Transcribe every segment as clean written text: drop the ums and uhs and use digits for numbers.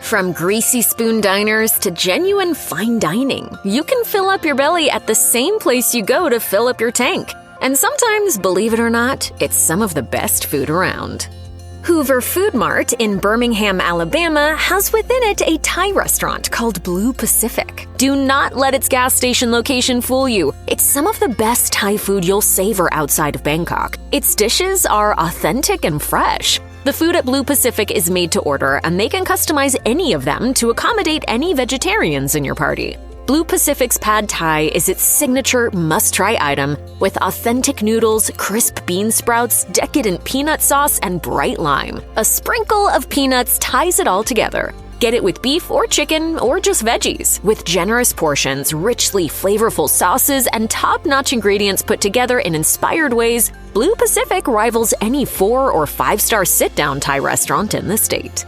From greasy-spoon diners to genuine fine dining, you can fill up your belly at the same place you go to fill up your tank. And sometimes, believe it or not, it's some of the best food around. Hoover Food Mart in Birmingham, Alabama has within it a Thai restaurant called Blue Pacific. Do not let its gas station location fool you. It's some of the best Thai food you'll savor outside of Bangkok. Its dishes are authentic and fresh. The food at Blue Pacific is made to order, and they can customize any of them to accommodate any vegetarians in your party. Blue Pacific's Pad Thai is its signature must-try item with authentic noodles, crisp bean sprouts, decadent peanut sauce, and bright lime. A sprinkle of peanuts ties it all together. Get it with beef or chicken or just veggies. With generous portions, richly flavorful sauces, and top-notch ingredients put together in inspired ways, Blue Pacific rivals any 4- or 5-star sit-down Thai restaurant in the state.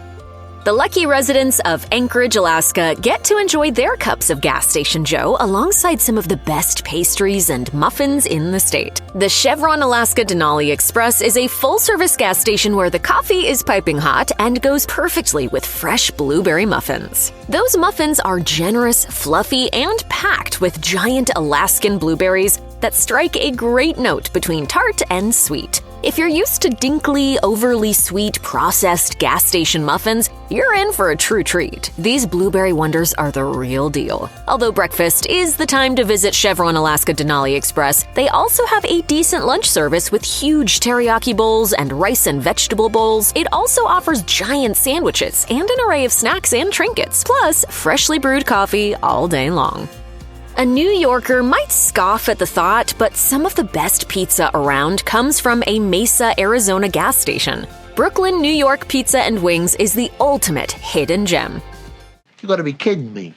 The lucky residents of Anchorage, Alaska get to enjoy their cups of Gas Station Joe alongside some of the best pastries and muffins in the state. The Chevron Alaska Denali Express is a full-service gas station where the coffee is piping hot and goes perfectly with fresh blueberry muffins. Those muffins are generous, fluffy, and packed with giant Alaskan blueberries that strike a great note between tart and sweet. If you're used to dinkly, overly sweet, processed gas station muffins, you're in for a true treat. These blueberry wonders are the real deal. Although breakfast is the time to visit Chevron Alaska Denali Express, they also have a decent lunch service with huge teriyaki bowls and rice and vegetable bowls. It also offers giant sandwiches and an array of snacks and trinkets, plus freshly brewed coffee all day long. A New Yorker might scoff at the thought, but some of the best pizza around comes from a Mesa, Arizona gas station. Brooklyn, New York Pizza and Wings is the ultimate hidden gem. You gotta be kidding me.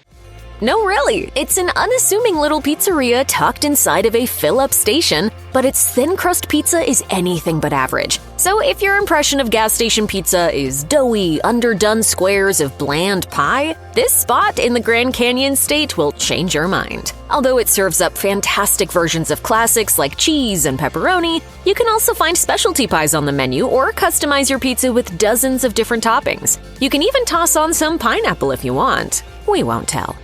No, really. It's an unassuming little pizzeria tucked inside of a fill-up station, but its thin-crust pizza is anything but average. So if your impression of gas station pizza is doughy, underdone squares of bland pie, this spot in the Grand Canyon state will change your mind. Although it serves up fantastic versions of classics like cheese and pepperoni, you can also find specialty pies on the menu or customize your pizza with dozens of different toppings. You can even toss on some pineapple if you want. We won't tell.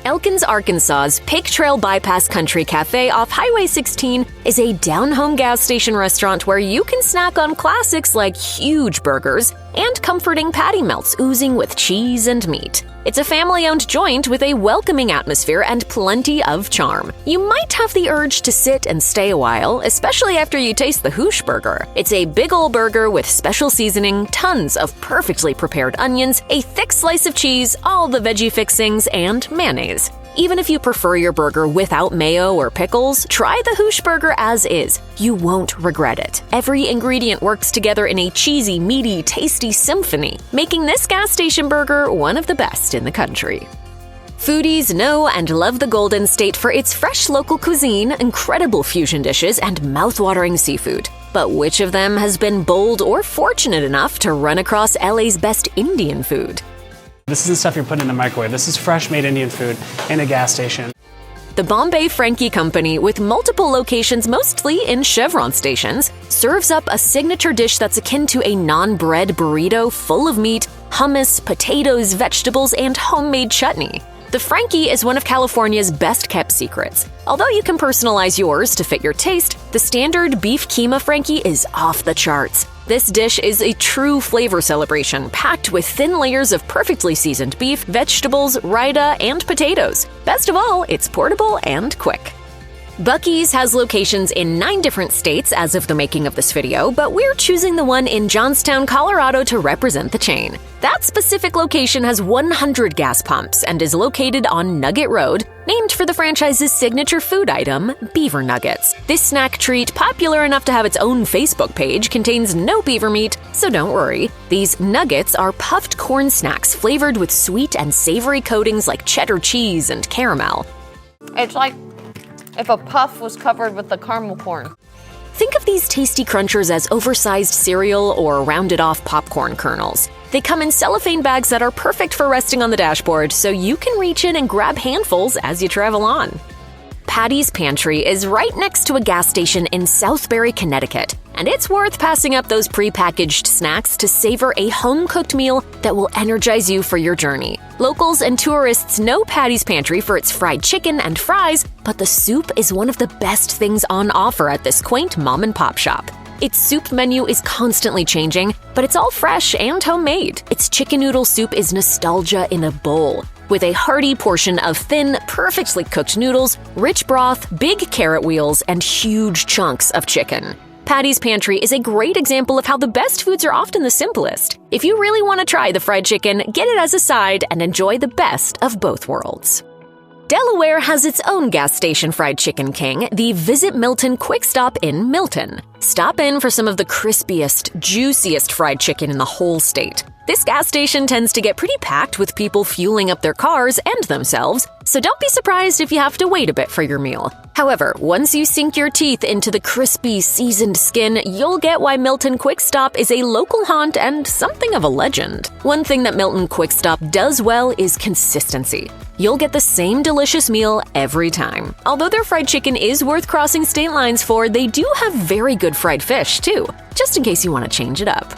Elkins, Arkansas's Pig Trail Bypass Country Cafe off Highway 16 is a down-home gas station restaurant where you can snack on classics like huge burgers and comforting patty melts oozing with cheese and meat. It's a family-owned joint with a welcoming atmosphere and plenty of charm. You might have the urge to sit and stay a while, especially after you taste the Hooshburger. It's a big ol' burger with special seasoning, tons of perfectly prepared onions, a thick slice of cheese, all the veggie fixings, and mayonnaise. Even if you prefer your burger without mayo or pickles, try the Hooshburger as is. You won't regret it. Every ingredient works together in a cheesy, meaty, tasty symphony, making this gas station burger one of the best in the country. Foodies know and love the Golden State for its fresh local cuisine, incredible fusion dishes, and mouth-watering seafood. But which of them has been bold or fortunate enough to run across LA's best Indian food? This isn't stuff you're putting in the microwave. This is fresh made Indian food in a gas station. The Bombay Frankie Company, with multiple locations mostly in Chevron stations, serves up a signature dish that's akin to a non-bread burrito full of meat, hummus, potatoes, vegetables, and homemade chutney. The Frankie is one of California's best-kept secrets. Although you can personalize yours to fit your taste, the standard beef Keema Frankie is off the charts. This dish is a true flavor celebration, packed with thin layers of perfectly seasoned beef, vegetables, raita, and potatoes. Best of all, it's portable and quick. Buc-ee's has locations in 9 different states as of the making of this video, but we're choosing the one in Johnstown, Colorado to represent the chain. That specific location has 100 gas pumps and is located on Nugget Road, named for the franchise's signature food item, Beaver Nuggets. This snack treat, popular enough to have its own Facebook page, contains no beaver meat, so don't worry. These nuggets are puffed corn snacks flavored with sweet and savory coatings like cheddar cheese and caramel. It's like if a puff was covered with the caramel corn. Think of these tasty crunchers as oversized cereal or rounded-off popcorn kernels. They come in cellophane bags that are perfect for resting on the dashboard, so you can reach in and grab handfuls as you travel on. Patty's Pantry is right next to a gas station in Southbury, Connecticut, and it's worth passing up those prepackaged snacks to savor a home-cooked meal that will energize you for your journey. Locals and tourists know Patty's Pantry for its fried chicken and fries, but the soup is one of the best things on offer at this quaint mom-and-pop shop. Its soup menu is constantly changing, but it's all fresh and homemade. Its chicken noodle soup is nostalgia in a bowl, with a hearty portion of thin, perfectly cooked noodles, rich broth, big carrot wheels, and huge chunks of chicken. Patty's Pantry is a great example of how the best foods are often the simplest. If you really want to try the fried chicken, get it as a side and enjoy the best of both worlds. Delaware has its own gas station fried chicken king, the Visit Milton Quick Stop in Milton. Stop in for some of the crispiest, juiciest fried chicken in the whole state. This gas station tends to get pretty packed with people fueling up their cars and themselves, so don't be surprised if you have to wait a bit for your meal. However, once you sink your teeth into the crispy, seasoned skin, you'll get why Milton Quick Stop is a local haunt and something of a legend. One thing that Milton Quick Stop does well is consistency. You'll get the same delicious meal every time. Although their fried chicken is worth crossing state lines for, they do have very good fried fish, too, just in case you want to change it up.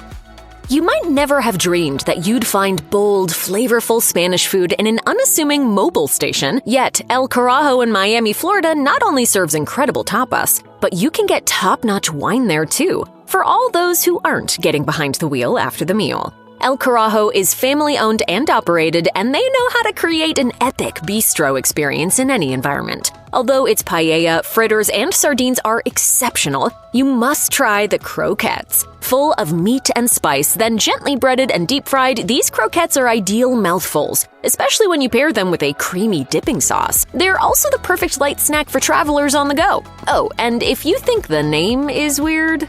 You might never have dreamed that you'd find bold, flavorful Spanish food in an unassuming mobile station, yet El Carajo in Miami, Florida not only serves incredible tapas, but you can get top-notch wine there too, for all those who aren't getting behind the wheel after the meal. El Carajo is family-owned and operated, and they know how to create an epic bistro experience in any environment. Although its paella, fritters, and sardines are exceptional, you must try the Croquettes. Full of meat and spice, then gently breaded and deep-fried, these croquettes are ideal mouthfuls, especially when you pair them with a creamy dipping sauce. They're also the perfect light snack for travelers on the go. Oh, and if you think the name is weird...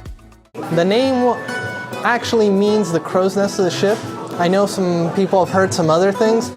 The name actually means the crow's nest of the ship. I know some people have heard some other things.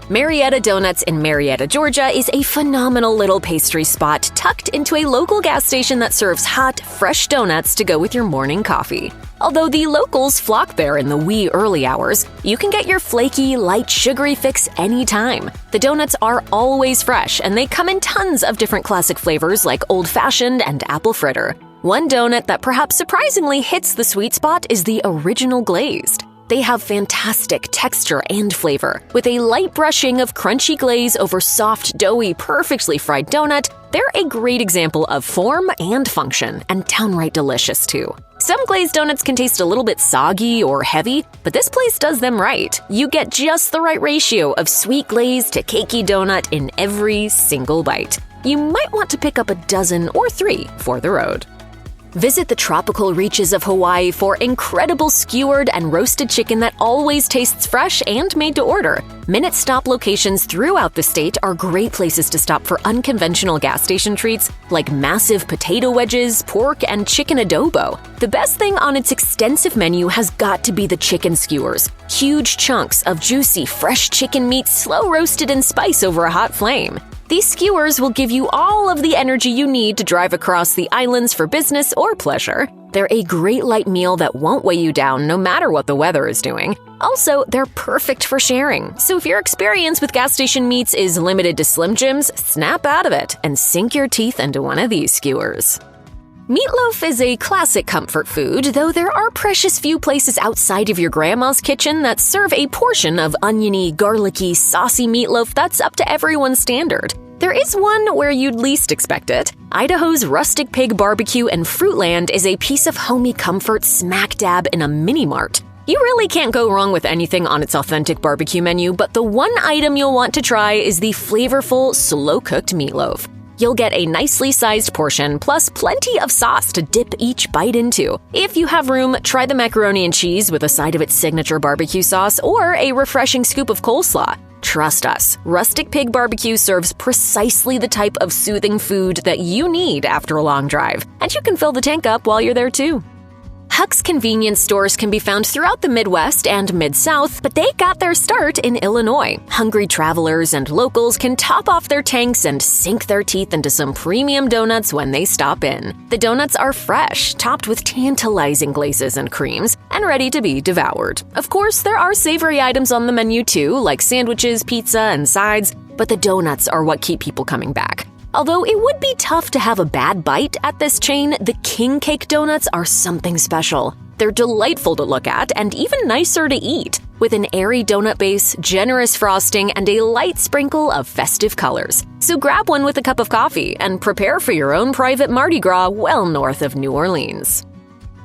Marietta Donuts in Marietta, Georgia is a phenomenal little pastry spot tucked into a local gas station that serves hot, fresh donuts to go with your morning coffee. Although the locals flock there in the wee early hours, you can get your flaky, light, sugary fix anytime. The donuts are always fresh, and they come in tons of different classic flavors like old-fashioned and apple fritter. One donut that perhaps surprisingly hits the sweet spot is the original glazed. They have fantastic texture and flavor. With a light brushing of crunchy glaze over soft, doughy, perfectly fried donut, they're a great example of form and function, and downright delicious too. Some glazed donuts can taste a little bit soggy or heavy, but this place does them right. You get just the right ratio of sweet glaze to cakey donut in every single bite. You might want to pick up a dozen or 3 for the road. Visit the tropical reaches of Hawaii for incredible skewered and roasted chicken that always tastes fresh and made to order. Minute stop locations throughout the state are great places to stop for unconventional gas station treats like massive potato wedges, pork, and chicken adobo. The best thing on its extensive menu has got to be the chicken skewers. Huge chunks of juicy, fresh chicken meat slow roasted in spice over a hot flame. These skewers will give you all of the energy you need to drive across the islands for business or pleasure. They're a great light meal that won't weigh you down no matter what the weather is doing. Also, they're perfect for sharing, so if your experience with gas station meats is limited to Slim Jims, snap out of it and sink your teeth into one of these skewers. Meatloaf is a classic comfort food, though there are precious few places outside of your grandma's kitchen that serve a portion of oniony, garlicky, saucy meatloaf that's up to everyone's standard. There is one where you'd least expect it. Idaho's Rustic Pig Barbecue in Fruitland is a piece of homey comfort smack dab in a mini-mart. You really can't go wrong with anything on its authentic barbecue menu, but the one item you'll want to try is the flavorful, slow-cooked meatloaf. You'll get a nicely sized portion, plus plenty of sauce to dip each bite into. If you have room, try the macaroni and cheese with a side of its signature barbecue sauce or a refreshing scoop of coleslaw. Trust us, Rustic Pig Barbecue serves precisely the type of soothing food that you need after a long drive, and you can fill the tank up while you're there too. Huck's convenience stores can be found throughout the Midwest and Mid-South, but they got their start in Illinois. Hungry travelers and locals can top off their tanks and sink their teeth into some premium donuts when they stop in. The donuts are fresh, topped with tantalizing glazes and creams, and ready to be devoured. Of course, there are savory items on the menu too, like sandwiches, pizza, and sides, but the donuts are what keep people coming back. Although it would be tough to have a bad bite at this chain, the king cake donuts are something special. They're delightful to look at and even nicer to eat, with an airy donut base, generous frosting, and a light sprinkle of festive colors. So grab one with a cup of coffee and prepare for your own private Mardi Gras well north of New Orleans.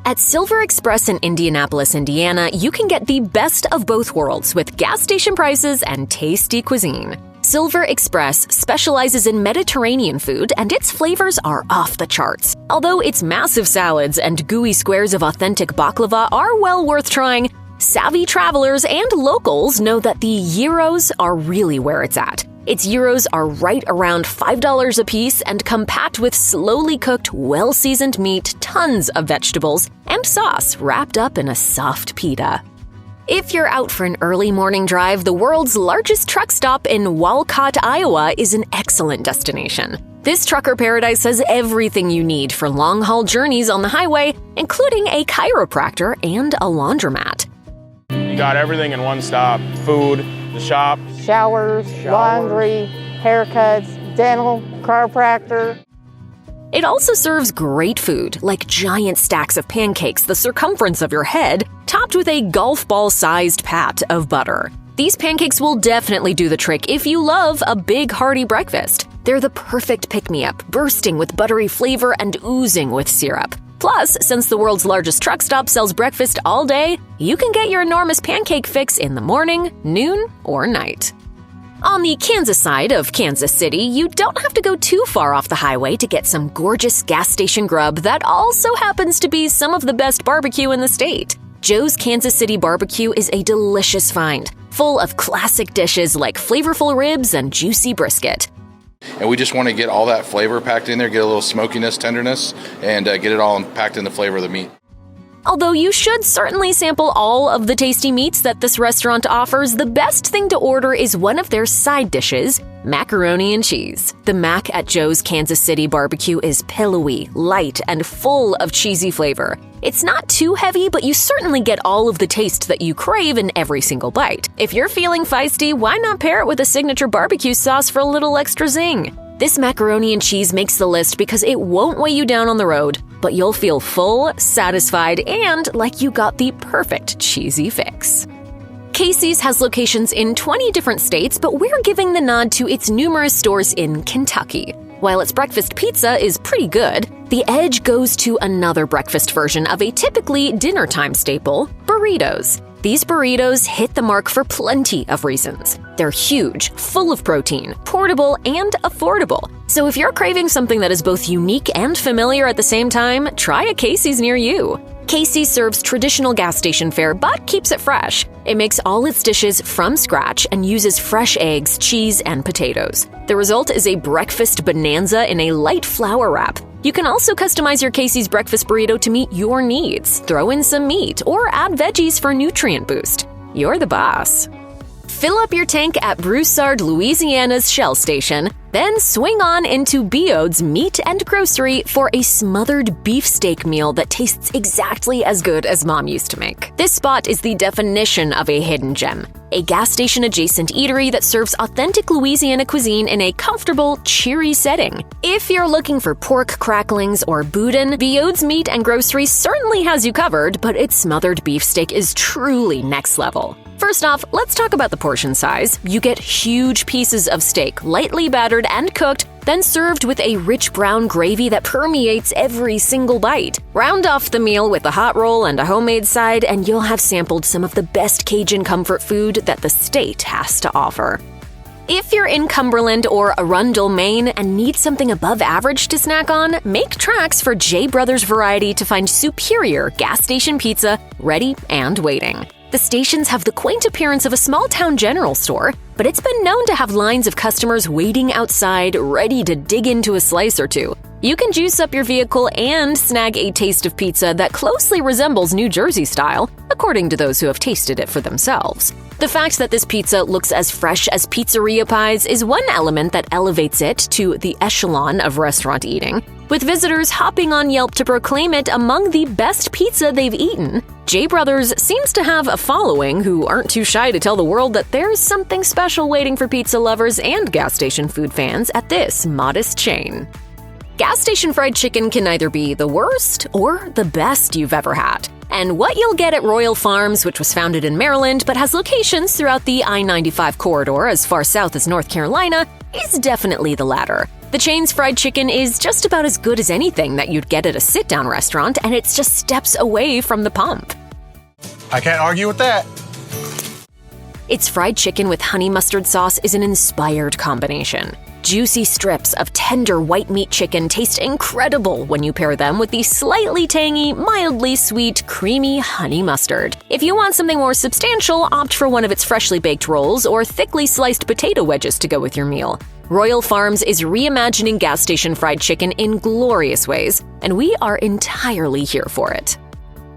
At Silver Express in Indianapolis, Indiana, you can get the best of both worlds with gas station prices and tasty cuisine. Silver Express specializes in Mediterranean food, and its flavors are off the charts. Although its massive salads and gooey squares of authentic baklava are well worth trying, savvy travelers and locals know that the gyros are really where it's at. Its gyros are right around $5 a piece and come packed with slowly cooked, well-seasoned meat, tons of vegetables, and sauce wrapped up in a soft pita. If you're out for an early morning drive, the world's largest truck stop in Walcott, Iowa is an excellent destination. This trucker paradise has everything you need for long-haul journeys on the highway, including a chiropractor and a laundromat. You got everything in one stop: food, the shop, showers, laundry, haircuts, dental, chiropractor. It also serves great food, like giant stacks of pancakes the circumference of your head, topped with a golf ball-sized pat of butter. These pancakes will definitely do the trick if you love a big hearty breakfast. They're the perfect pick-me-up, bursting with buttery flavor and oozing with syrup. Plus, since the world's largest truck stop sells breakfast all day, you can get your enormous pancake fix in the morning, noon, or night. On the Kansas side of Kansas City, you don't have to go too far off the highway to get some gorgeous gas station grub that also happens to be some of the best barbecue in the state. Joe's Kansas City Barbecue is a delicious find, full of classic dishes like flavorful ribs and juicy brisket. And we just want to get all that flavor packed in there, get a little smokiness, tenderness, and get it all packed in the flavor of the meat. Although you should certainly sample all of the tasty meats that this restaurant offers, the best thing to order is one of their side dishes, macaroni and cheese. The mac at Joe's Kansas City Barbecue is pillowy, light, and full of cheesy flavor. It's not too heavy, but you certainly get all of the taste that you crave in every single bite. If you're feeling feisty, why not pair it with a signature barbecue sauce for a little extra zing? This macaroni and cheese makes the list because it won't weigh you down on the road, but you'll feel full, satisfied, and like you got the perfect cheesy fix. Casey's has locations in 20 different states, but we're giving the nod to its numerous stores in Kentucky. While its breakfast pizza is pretty good, the edge goes to another breakfast version of a typically dinnertime staple, burritos. These burritos hit the mark for plenty of reasons. They're huge, full of protein, portable, and affordable. So if you're craving something that is both unique and familiar at the same time, try a Casey's near you. Casey's serves traditional gas station fare but keeps it fresh. It makes all its dishes from scratch and uses fresh eggs, cheese, and potatoes. The result is a breakfast bonanza in a light flour wrap. You can also customize your Casey's breakfast burrito to meet your needs. Throw in some meat or add veggies for nutrient boost. You're the boss. Fill up your tank at Broussard, Louisiana's Shell Station, then swing on into Beaver's Meat and Grocery for a smothered beefsteak meal that tastes exactly as good as Mom used to make. This spot is the definition of a hidden gem, a gas station-adjacent eatery that serves authentic Louisiana cuisine in a comfortable, cheery setting. If you're looking for pork cracklings or boudin, Beaver's Meat and Grocery certainly has you covered, but its smothered beefsteak is truly next level. First off, let's talk about the portion size. You get huge pieces of steak, lightly battered and cooked, then served with a rich brown gravy that permeates every single bite. Round off the meal with a hot roll and a homemade side, and you'll have sampled some of the best Cajun comfort food that the state has to offer. If you're in Cumberland or Arundel, Maine, and need something above average to snack on, make tracks for J Brothers Variety to find superior gas station pizza ready and waiting. The stations have the quaint appearance of a small-town general store, but it's been known to have lines of customers waiting outside, ready to dig into a slice or two. You can juice up your vehicle and snag a taste of pizza that closely resembles New Jersey style, according to those who have tasted it for themselves. The fact that this pizza looks as fresh as pizzeria pies is one element that elevates it to the echelon of restaurant eating. with visitors hopping on Yelp to proclaim it among the best pizza they've eaten. J Brothers seems to have a following who aren't too shy to tell the world that there's something special waiting for pizza lovers and gas station food fans at this modest chain. Gas station fried chicken can either be the worst or the best you've ever had. And what you'll get at Royal Farms, which was founded in Maryland but has locations throughout the I-95 corridor as far south as North Carolina, is definitely the latter. The chain's fried chicken is just about as good as anything that you'd get at a sit-down restaurant, and it's just steps away from the pump. I can't argue with that. Its fried chicken with honey mustard sauce is an inspired combination. Juicy strips of tender white meat chicken taste incredible when you pair them with the slightly tangy, mildly sweet, creamy honey mustard. If you want something more substantial, opt for one of its freshly baked rolls or thickly sliced potato wedges to go with your meal. Royal Farms is reimagining gas station fried chicken in glorious ways, and we are entirely here for it.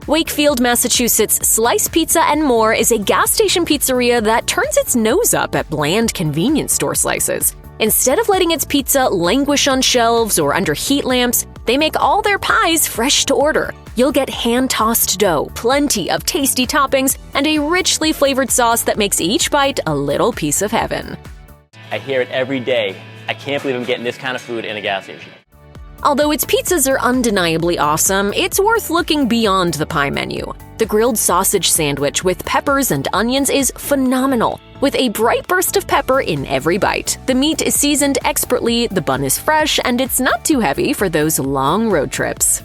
Wakefield, Massachusetts Slice Pizza and More is a gas station pizzeria that turns its nose up at bland convenience store slices. Instead of letting its pizza languish on shelves or under heat lamps, they make all their pies fresh to order. You'll get hand-tossed dough, plenty of tasty toppings, and a richly flavored sauce that makes each bite a little piece of heaven. I hear it every day. I can't believe I'm getting this kind of food in a gas station. Although its pizzas are undeniably awesome, it's worth looking beyond the pie menu. The grilled sausage sandwich with peppers and onions is phenomenal, with a bright burst of pepper in every bite. The meat is seasoned expertly, the bun is fresh, and it's not too heavy for those long road trips.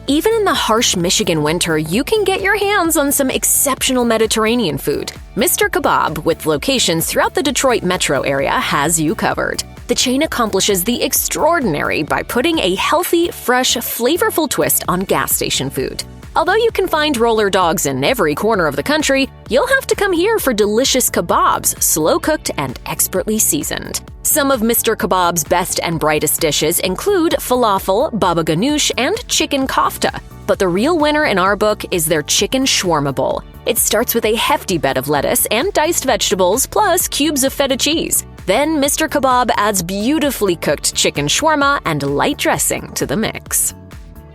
Even in the harsh Michigan winter, you can get your hands on some exceptional Mediterranean food. Mr. Kebab, with locations throughout the Detroit metro area, has you covered. The chain accomplishes the extraordinary by putting a healthy, fresh, flavorful twist on gas station food. Although you can find roller dogs in every corner of the country, you'll have to come here for delicious kebabs, slow-cooked and expertly seasoned. Some of Mr. Kebab's best and brightest dishes include falafel, baba ganoush, and chicken kofta. But the real winner in our book is their chicken shawarma bowl. It starts with a hefty bed of lettuce and diced vegetables, plus cubes of feta cheese. Then Mr. Kebab adds beautifully cooked chicken shawarma and light dressing to the mix.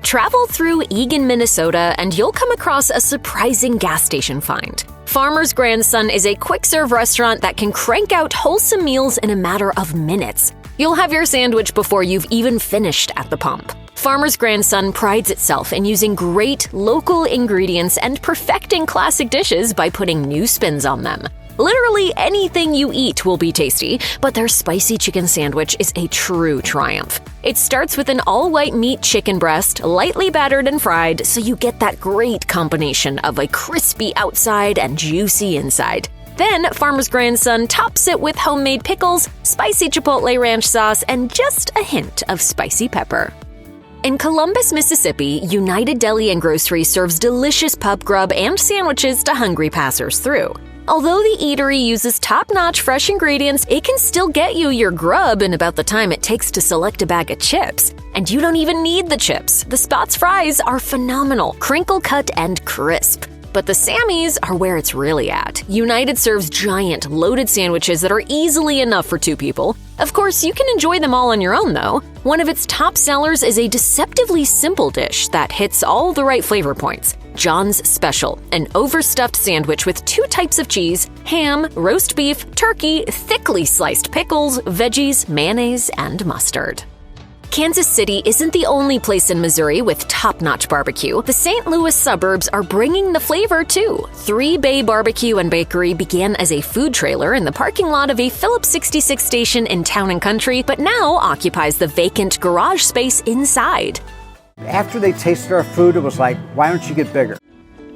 Travel through Eagan, Minnesota, and you'll come across a surprising gas station find. Farmer's Grandson is a quick-serve restaurant that can crank out wholesome meals in a matter of minutes. You'll have your sandwich before you've even finished at the pump. Farmer's Grandson prides itself in using great local ingredients and perfecting classic dishes by putting new spins on them. Literally anything you eat will be tasty, but their spicy chicken sandwich is a true triumph. It starts with an all-white meat chicken breast, lightly battered and fried, so you get that great combination of a crispy outside and juicy inside. Then, Farmer's Grandson tops it with homemade pickles, spicy chipotle ranch sauce, and just a hint of spicy pepper. In Columbus, Mississippi, United Deli and Grocery serves delicious pub grub and sandwiches to hungry passers through. Although the eatery uses top-notch fresh ingredients, it can still get you your grub in about the time it takes to select a bag of chips. And you don't even need the chips. The Spot's fries are phenomenal, crinkle-cut and crisp. But the Sammys are where it's really at. United serves giant, loaded sandwiches that are easily enough for 2 people. Of course, you can enjoy them all on your own, though. One of its top sellers is a deceptively simple dish that hits all the right flavor points. John's Special, an overstuffed sandwich with 2 types of cheese, ham, roast beef, turkey, thickly sliced pickles, veggies, mayonnaise, and mustard. Kansas City isn't the only place in Missouri with top-notch barbecue. The St. Louis suburbs are bringing the flavor too. 3 Bay Barbecue and Bakery began as a food trailer in the parking lot of a Phillips 66 station in Town and Country, but now occupies the vacant garage space inside. After they tasted our food, it was like, why don't you get bigger?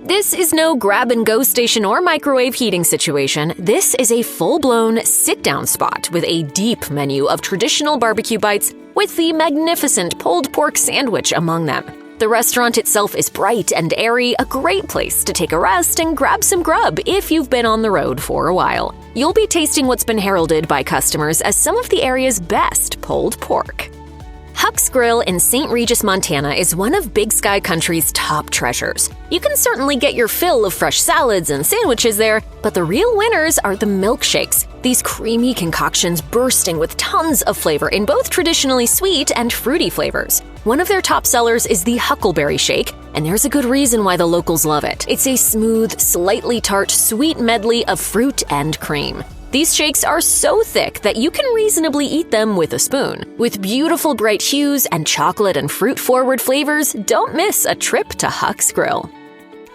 This is no grab-and-go station or microwave heating situation. This is a full-blown sit-down spot with a deep menu of traditional barbecue bites with the magnificent pulled pork sandwich among them. The restaurant itself is bright and airy, a great place to take a rest and grab some grub if you've been on the road for a while. You'll be tasting what's been heralded by customers as some of the area's best pulled pork. Huck's Grill in St. Regis, Montana is one of Big Sky Country's top treasures. You can certainly get your fill of fresh salads and sandwiches there, but the real winners are the milkshakes. These creamy concoctions bursting with tons of flavor in both traditionally sweet and fruity flavors. One of their top sellers is the Huckleberry Shake, and there's a good reason why the locals love it. It's a smooth, slightly tart, sweet medley of fruit and cream. These shakes are so thick that you can reasonably eat them with a spoon. With beautiful bright hues and chocolate and fruit-forward flavors, don't miss a trip to Huck's Grill.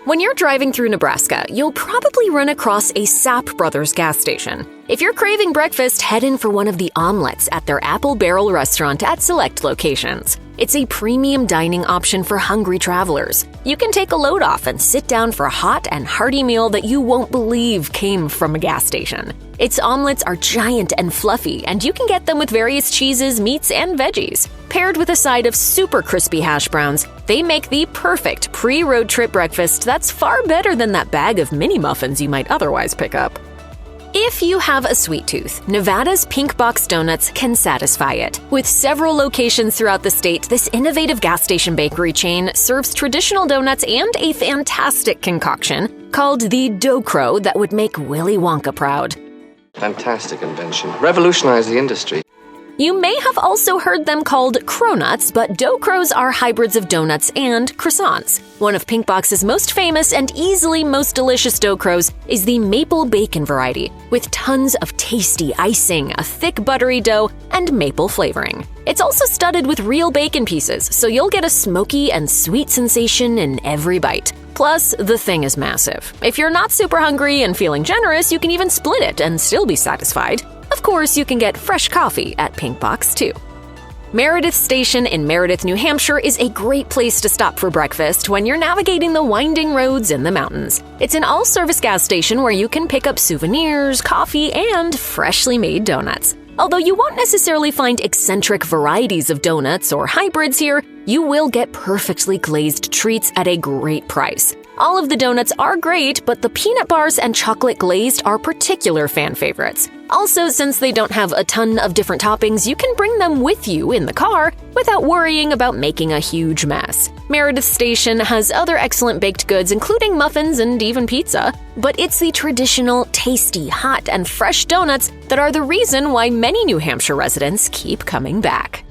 When you're driving through Nebraska, you'll probably run across a Sapp Brothers gas station. If you're craving breakfast, head in for one of the omelets at their Apple Barrel restaurant at select locations. It's a premium dining option for hungry travelers. You can take a load off and sit down for a hot and hearty meal that you won't believe came from a gas station. Its omelets are giant and fluffy, and you can get them with various cheeses, meats, and veggies. Paired with a side of super crispy hash browns, they make the perfect pre-road trip breakfast that's far better than that bag of mini muffins you might otherwise pick up. If you have a sweet tooth, Nevada's Pink Box Donuts can satisfy it. With several locations throughout the state, this innovative gas station bakery chain serves traditional donuts and a fantastic concoction called the doughcro that would make Willy Wonka proud. Fantastic invention. Revolutionized the industry. You may have also heard them called cronuts, but doughcros are hybrids of donuts and croissants. One of Pink Box's most famous and easily most delicious doughcros is the maple bacon variety, with tons of tasty icing, a thick buttery dough, and maple flavoring. It's also studded with real bacon pieces, so you'll get a smoky and sweet sensation in every bite. Plus, the thing is massive. If you're not super hungry and feeling generous, you can even split it and still be satisfied. Of course, you can get fresh coffee at Pink Box, too. Meredith Station in Meredith, New Hampshire is a great place to stop for breakfast when you're navigating the winding roads in the mountains. It's an all-service gas station where you can pick up souvenirs, coffee, and freshly made donuts. Although you won't necessarily find eccentric varieties of donuts or hybrids here, you will get perfectly glazed treats at a great price. All of the donuts are great, but the peanut bars and chocolate glazed are particular fan favorites. Also, since they don't have a ton of different toppings, you can bring them with you in the car without worrying about making a huge mess. Meredith Station has other excellent baked goods, including muffins and even pizza, but it's the traditional, tasty, hot, and fresh donuts that are the reason why many New Hampshire residents keep coming back.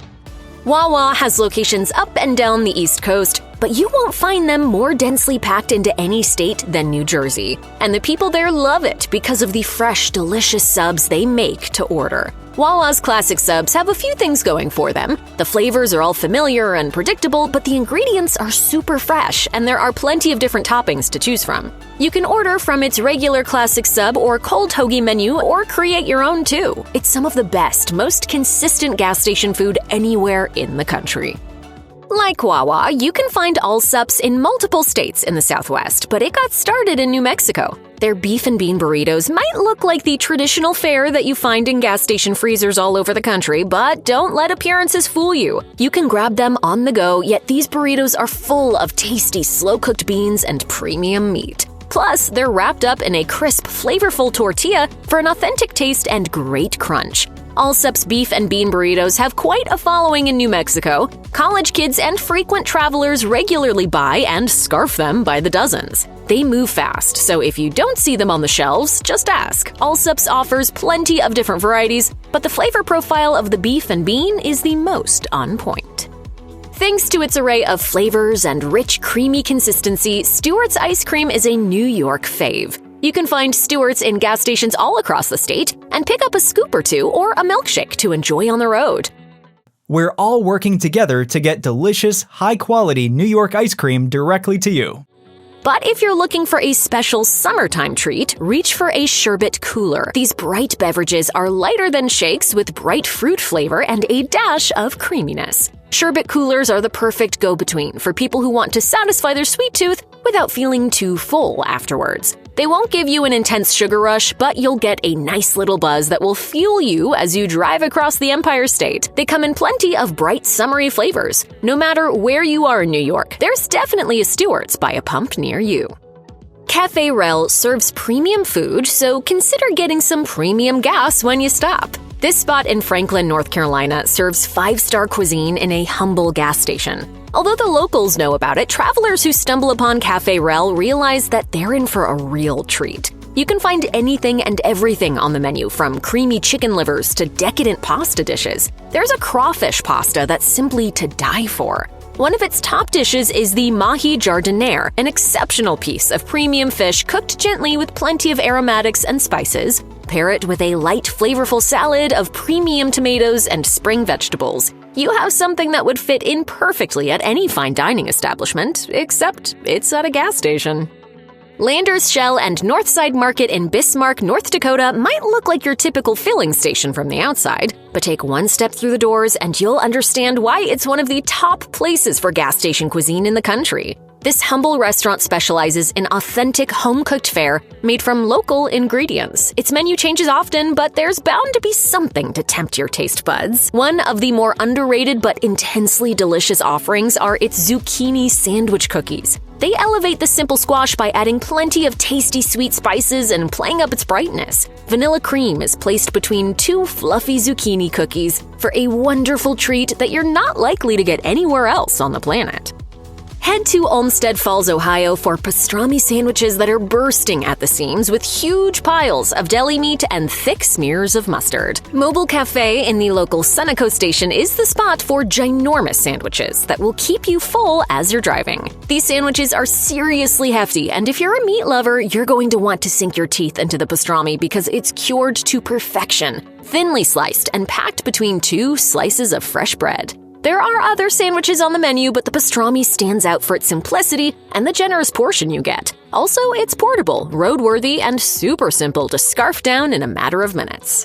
Wawa has locations up and down the East Coast, but you won't find them more densely packed into any state than New Jersey. And the people there love it because of the fresh, delicious subs they make to order. Wawa's classic subs have a few things going for them. The flavors are all familiar and predictable, but the ingredients are super fresh, and there are plenty of different toppings to choose from. You can order from its regular classic sub or cold hoagie menu, or create your own too. It's some of the best, most consistent gas station food anywhere in the country. Like Wawa, you can find all sups in multiple states in the Southwest, but it got started in New Mexico. Their beef and bean burritos might look like the traditional fare that you find in gas station freezers all over the country, but don't let appearances fool you. You can grab them on the go, yet these burritos are full of tasty, slow-cooked beans and premium meat. Plus, they're wrapped up in a crisp, flavorful tortilla for an authentic taste and great crunch. Allsup's beef and bean burritos have quite a following in New Mexico. College kids and frequent travelers regularly buy and scarf them by the dozens. They move fast, so if you don't see them on the shelves, just ask. Allsup's offers plenty of different varieties, but the flavor profile of the beef and bean is the most on point. Thanks to its array of flavors and rich, creamy consistency, Stewart's ice cream is a New York fave. You can find Stewart's in gas stations all across the state and pick up a scoop or two or a milkshake to enjoy on the road. We're all working together to get delicious, high-quality New York ice cream directly to you. But if you're looking for a special summertime treat, reach for a sherbet cooler. These bright beverages are lighter than shakes with bright fruit flavor and a dash of creaminess. Sherbet coolers are the perfect go-between for people who want to satisfy their sweet tooth without feeling too full afterwards. They won't give you an intense sugar rush, but you'll get a nice little buzz that will fuel you as you drive across the Empire State. They come in plenty of bright, summery flavors. No matter where you are in New York, there's definitely a Stewart's by a pump near you. Cafe Rel serves premium food, so consider getting some premium gas when you stop. This spot in Franklin, North Carolina serves 5-star cuisine in a humble gas station. Although the locals know about it, travelers who stumble upon Cafe Rel realize that they're in for a real treat. You can find anything and everything on the menu, from creamy chicken livers to decadent pasta dishes. There's a crawfish pasta that's simply to die for. One of its top dishes is the mahi jardiniere, an exceptional piece of premium fish cooked gently with plenty of aromatics and spices. Pair it with a light, flavorful salad of premium tomatoes and spring vegetables. You have something that would fit in perfectly at any fine dining establishment, except it's at a gas station. Landers Shell and Northside Market in Bismarck, North Dakota might look like your typical filling station from the outside, but take one step through the doors and you'll understand why it's one of the top places for gas station cuisine in the country. This humble restaurant specializes in authentic home-cooked fare made from local ingredients. Its menu changes often, but there's bound to be something to tempt your taste buds. One of the more underrated but intensely delicious offerings are its zucchini sandwich cookies. They elevate the simple squash by adding plenty of tasty sweet spices and playing up its brightness. Vanilla cream is placed between two fluffy zucchini cookies for a wonderful treat that you're not likely to get anywhere else on the planet. Head to Olmsted Falls, Ohio for pastrami sandwiches that are bursting at the seams with huge piles of deli meat and thick smears of mustard. Mobile Cafe in the local Sunoco station is the spot for ginormous sandwiches that will keep you full as you're driving. These sandwiches are seriously hefty, and if you're a meat lover, you're going to want to sink your teeth into the pastrami because it's cured to perfection, thinly sliced and packed between two slices of fresh bread. There are other sandwiches on the menu, but the pastrami stands out for its simplicity and the generous portion you get. Also, it's portable, roadworthy, and super simple to scarf down in a matter of minutes.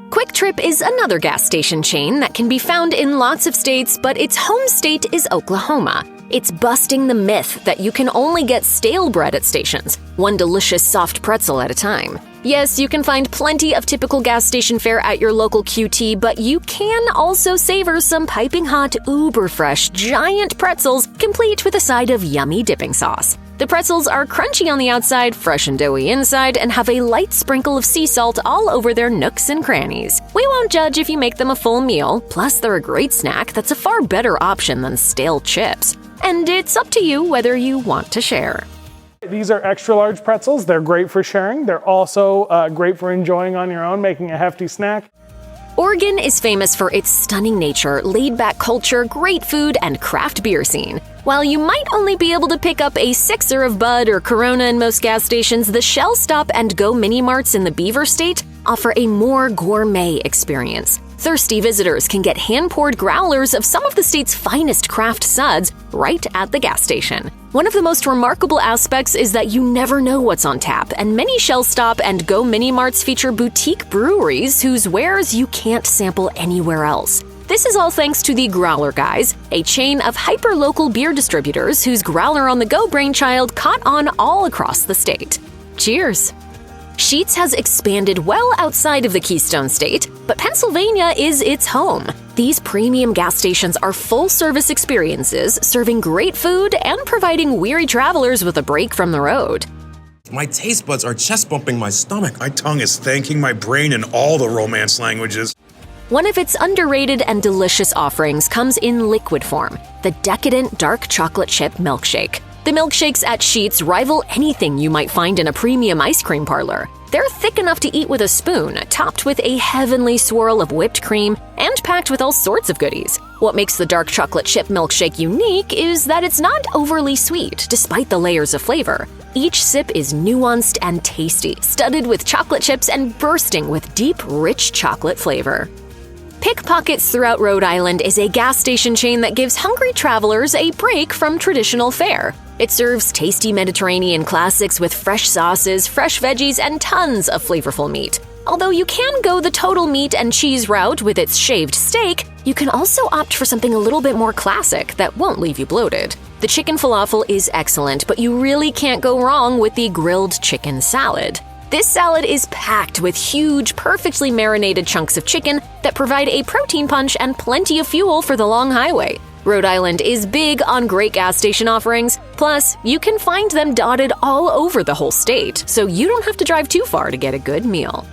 Quick Trip is another gas station chain that can be found in lots of states, but its home state is Oklahoma. It's busting the myth that you can only get stale bread at stations, one delicious soft pretzel at a time. Yes, you can find plenty of typical gas station fare at your local QT, but you can also savor some piping hot, uber-fresh, giant pretzels, complete with a side of yummy dipping sauce. The pretzels are crunchy on the outside, fresh and doughy inside, and have a light sprinkle of sea salt all over their nooks and crannies. We won't judge if you make them a full meal, plus they're a great snack that's a far better option than stale chips. And it's up to you whether you want to share. These are extra large pretzels. They're great for sharing. They're also great for enjoying on your own, making a hefty snack. Oregon is famous for its stunning nature, laid-back culture, great food, and craft beer scene. While you might only be able to pick up a sixer of Bud or Corona in most gas stations, the Shell Stop and Go mini marts in the Beaver state offer a more gourmet experience. Thirsty visitors can get hand-poured growlers of some of the state's finest craft suds right at the gas station. One of the most remarkable aspects is that you never know what's on tap, and many Shell Stop and Go mini marts feature boutique breweries whose wares you can't sample anywhere else. This is all thanks to the Growler Guys, a chain of hyper-local beer distributors whose Growler on the Go brainchild caught on all across the state. Cheers! Sheetz has expanded well outside of the Keystone State, but Pennsylvania is its home. These premium gas stations are full-service experiences, serving great food and providing weary travelers with a break from the road. My taste buds are chest-bumping my stomach. My tongue is thanking my brain in all the Romance languages. One of its underrated and delicious offerings comes in liquid form, the decadent dark chocolate chip milkshake. The milkshakes at Sheetz rival anything you might find in a premium ice cream parlor. They're thick enough to eat with a spoon, topped with a heavenly swirl of whipped cream, and packed with all sorts of goodies. What makes the dark chocolate chip milkshake unique is that it's not overly sweet, despite the layers of flavor. Each sip is nuanced and tasty, studded with chocolate chips and bursting with deep, rich chocolate flavor. Pickpockets Throughout Rhode Island is a gas station chain that gives hungry travelers a break from traditional fare. It serves tasty Mediterranean classics with fresh sauces, fresh veggies, and tons of flavorful meat. Although you can go the total meat and cheese route with its shaved steak, you can also opt for something a little bit more classic that won't leave you bloated. The chicken falafel is excellent, but you really can't go wrong with the grilled chicken salad. This salad is packed with huge, perfectly marinated chunks of chicken that provide a protein punch and plenty of fuel for the long highway. Rhode Island is big on great gas station offerings, plus you can find them dotted all over the whole state, so you don't have to drive too far to get a good meal.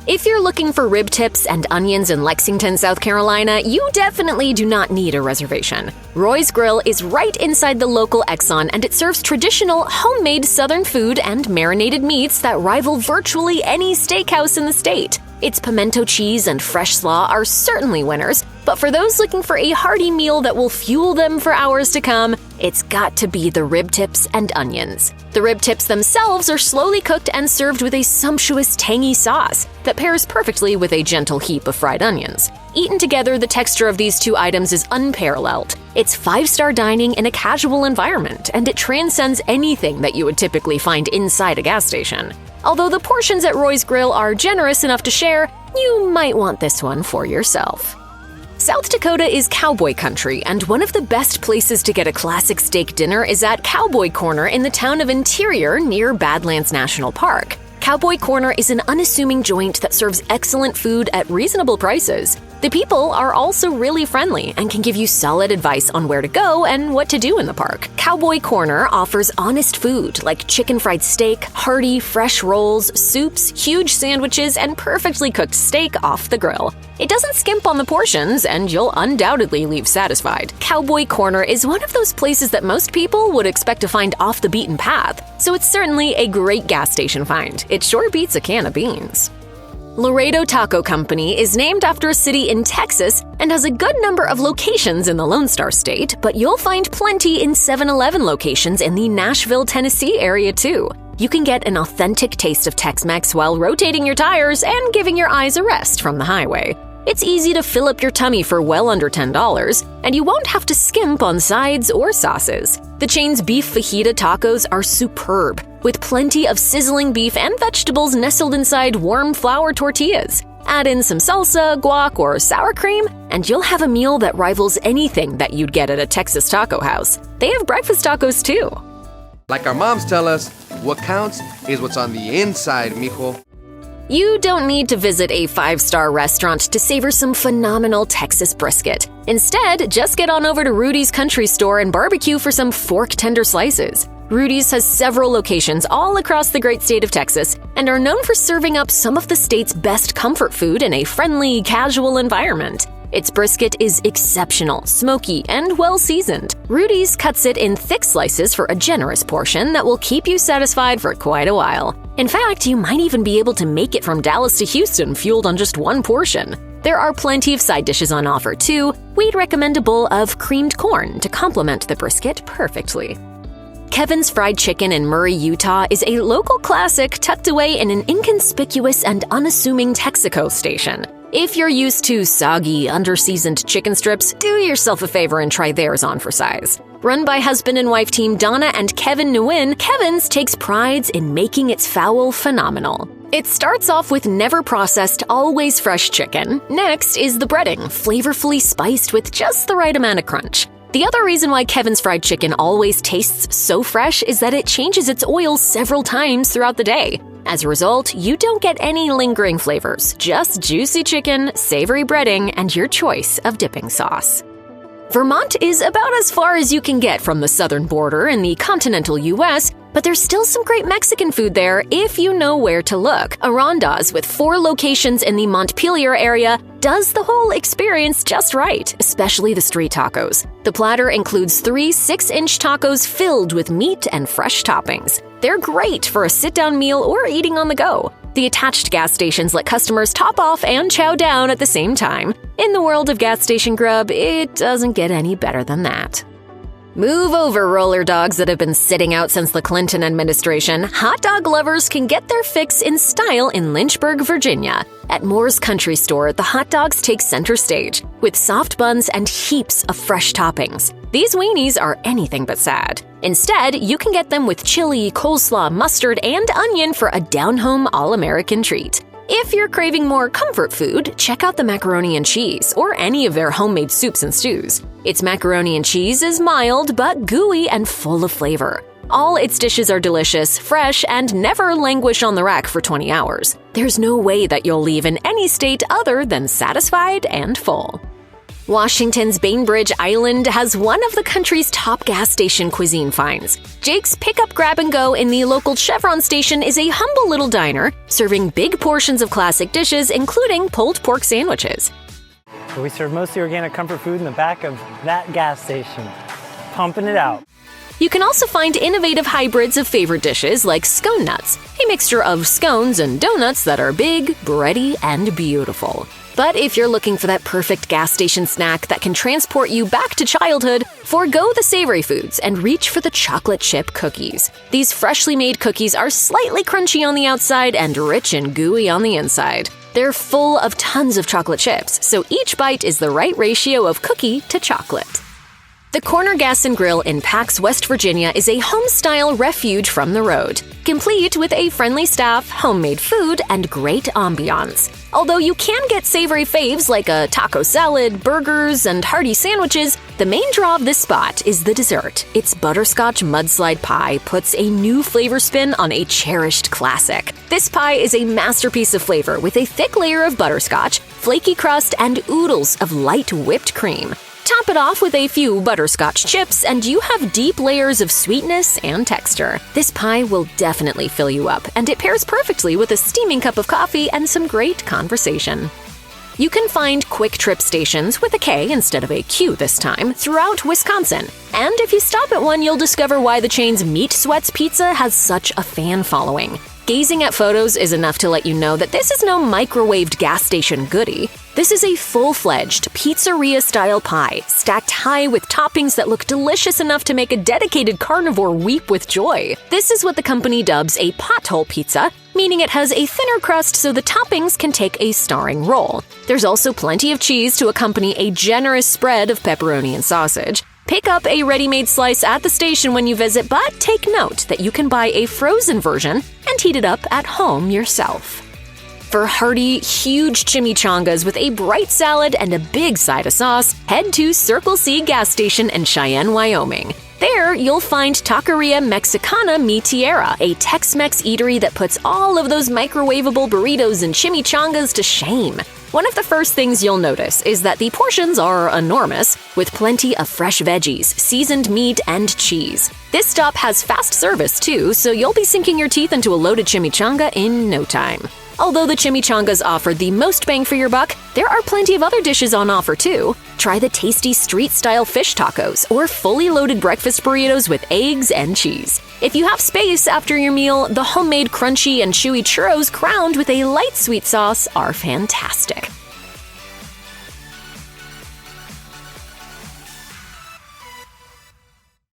If you're looking for rib tips and onions in Lexington, South Carolina, you definitely do not need a reservation. Roy's Grill is right inside the local Exxon, and it serves traditional, homemade Southern food and marinated meats that rival virtually any steakhouse in the state. Its pimento cheese and fresh slaw are certainly winners, but for those looking for a hearty meal that will fuel them for hours to come, it's got to be the rib tips and onions. The rib tips themselves are slowly cooked and served with a sumptuous tangy sauce that pairs perfectly with a gentle heap of fried onions. Eaten together, the texture of these two items is unparalleled. It's five-star dining in a casual environment, and it transcends anything that you would typically find inside a gas station. Although the portions at Roy's Grill are generous enough to share, you might want this one for yourself. South Dakota is cowboy country, and one of the best places to get a classic steak dinner is at Cowboy Corner in the town of Interior near Badlands National Park. Cowboy Corner is an unassuming joint that serves excellent food at reasonable prices. The people are also really friendly and can give you solid advice on where to go and what to do in the park. Cowboy Corner offers honest food like chicken fried steak, hearty, fresh rolls, soups, huge sandwiches, and perfectly cooked steak off the grill. It doesn't skimp on the portions, and you'll undoubtedly leave satisfied. Cowboy Corner is one of those places that most people would expect to find off the beaten path, so it's certainly a great gas station find. It sure beats a can of beans. Laredo Taco Company is named after a city in Texas and has a good number of locations in the Lone Star State, but you'll find plenty in 7-Eleven locations in the Nashville, Tennessee area too. You can get an authentic taste of Tex-Mex while rotating your tires and giving your eyes a rest from the highway. It's easy to fill up your tummy for well under $10, and you won't have to skimp on sides or sauces. The chain's beef fajita tacos are superb, with plenty of sizzling beef and vegetables nestled inside warm flour tortillas. Add in some salsa, guac, or sour cream, and you'll have a meal that rivals anything that you'd get at a Texas taco house. They have breakfast tacos too. Like our moms tell us, what counts is what's on the inside, mijo. You don't need to visit a 5-star restaurant to savor some phenomenal Texas brisket. Instead, just get on over to Rudy's Country Store and barbecue for some fork-tender slices. Rudy's has several locations all across the great state of Texas and are known for serving up some of the state's best comfort food in a friendly, casual environment. Its brisket is exceptional, smoky, and well-seasoned. Rudy's cuts it in thick slices for a generous portion that will keep you satisfied for quite a while. In fact, you might even be able to make it from Dallas to Houston fueled on just one portion. There are plenty of side dishes on offer too. We'd recommend a bowl of creamed corn to complement the brisket perfectly. Kevin's Fried Chicken in Murray, Utah is a local classic tucked away in an inconspicuous and unassuming Texaco station. If you're used to soggy, underseasoned chicken strips, do yourself a favor and try theirs on for size. Run by husband and wife team Donna and Kevin Nguyen, Kevin's takes pride in making its fowl phenomenal. It starts off with never processed, always fresh chicken. Next is the breading, flavorfully spiced with just the right amount of crunch. The other reason why Kevin's Fried Chicken always tastes so fresh is that it changes its oil several times throughout the day. As a result, you don't get any lingering flavors, just juicy chicken, savory breading, and your choice of dipping sauce. Vermont is about as far as you can get from the southern border in the continental U.S., but there's still some great Mexican food there if you know where to look. Aranda's, with 4 locations in the Montpelier area, does the whole experience just right, especially the street tacos. The platter includes 3 6-inch tacos filled with meat and fresh toppings. They're great for a sit-down meal or eating on the go. The attached gas stations let customers top off and chow down at the same time. In the world of gas station grub, it doesn't get any better than that. Move over, roller dogs that have been sitting out since the Clinton administration. Hot dog lovers can get their fix in style in Lynchburg, Virginia. At Moore's Country Store, the hot dogs take center stage, with soft buns and heaps of fresh toppings. These weenies are anything but sad. Instead, you can get them with chili, coleslaw, mustard, and onion for a down-home all-American treat. If you're craving more comfort food, check out the macaroni and cheese, or any of their homemade soups and stews. Its macaroni and cheese is mild but gooey and full of flavor. All its dishes are delicious, fresh, and never languish on the rack for 20 hours. There's no way that you'll leave in any state other than satisfied and full. Washington's Bainbridge Island has one of the country's top gas station cuisine finds. Jake's Pickup Grab and Go in the local Chevron station is a humble little diner, serving big portions of classic dishes, including pulled pork sandwiches. We serve mostly organic comfort food in the back of that gas station, pumping it out. You can also find innovative hybrids of favorite dishes like scone nuts, a mixture of scones and donuts that are big, bready, and beautiful. But if you're looking for that perfect gas station snack that can transport you back to childhood, forgo the savory foods and reach for the chocolate chip cookies. These freshly made cookies are slightly crunchy on the outside and rich and gooey on the inside. They're full of tons of chocolate chips, so each bite is the right ratio of cookie to chocolate. The Corner Gas and Grill in Pax, West Virginia is a home-style refuge from the road, complete with a friendly staff, homemade food, and great ambiance. Although you can get savory faves like a taco salad, burgers, and hearty sandwiches, the main draw of this spot is the dessert. Its butterscotch mudslide pie puts a new flavor spin on a cherished classic. This pie is a masterpiece of flavor with a thick layer of butterscotch, flaky crust, and oodles of light whipped cream. Top it off with a few butterscotch chips, and you have deep layers of sweetness and texture. This pie will definitely fill you up, and it pairs perfectly with a steaming cup of coffee and some great conversation. You can find Quick Trip stations with a K instead of a Q this time throughout Wisconsin. And if you stop at one, you'll discover why the chain's Meat Sweats Pizza has such a fan following. Gazing at photos is enough to let you know that this is no microwaved gas station goodie. This is a full-fledged pizzeria-style pie, stacked high with toppings that look delicious enough to make a dedicated carnivore weep with joy. This is what the company dubs a pothole pizza, meaning it has a thinner crust so the toppings can take a starring role. There's also plenty of cheese to accompany a generous spread of pepperoni and sausage. Pick up a ready-made slice at the station when you visit, but take note that you can buy a frozen version and heat it up at home yourself. For hearty, huge chimichangas with a bright salad and a big side of sauce, head to Circle C gas station in Cheyenne, Wyoming. There, you'll find Taqueria Mexicana Mi Tierra, a Tex-Mex eatery that puts all of those microwavable burritos and chimichangas to shame. One of the first things you'll notice is that the portions are enormous, with plenty of fresh veggies, seasoned meat, and cheese. This stop has fast service too, so you'll be sinking your teeth into a loaded chimichanga in no time. Although the chimichangas offer the most bang for your buck, there are plenty of other dishes on offer too. Try the tasty street-style fish tacos or fully loaded breakfast burritos with eggs and cheese. If you have space after your meal, the homemade crunchy and chewy churros crowned with a light sweet sauce are fantastic.